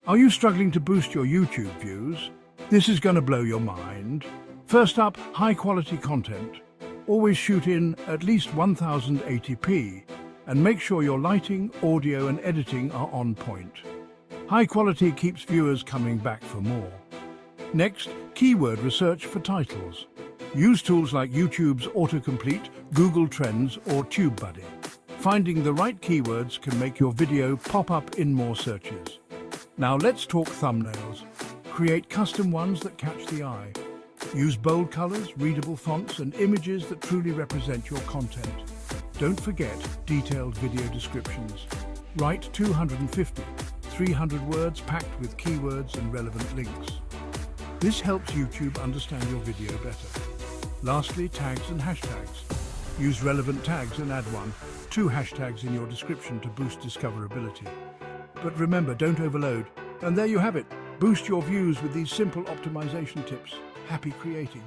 Are you struggling to boost your YouTube views? This is going to blow your mind. First up, high-quality content. Always shoot in at least 1080p and make sure your lighting, audio and editing are on point. High quality keeps viewers coming back for more. Next, keyword research for titles. Use tools like YouTube's autocomplete, Google Trends or TubeBuddy. Finding the right keywords can make your video pop up in more searches. Now let's talk thumbnails. Create custom ones that catch the eye. Use bold colors, readable fonts and images that truly represent your content. Don't forget detailed video descriptions. Write 250, 300 words packed with keywords and relevant links. This helps YouTube understand your video better. Lastly, tags and hashtags. Use relevant tags and add 1-2 hashtags in your description to boost discoverability. But remember, don't overload. And there you have it. Boost your views with these simple optimization tips. Happy creating.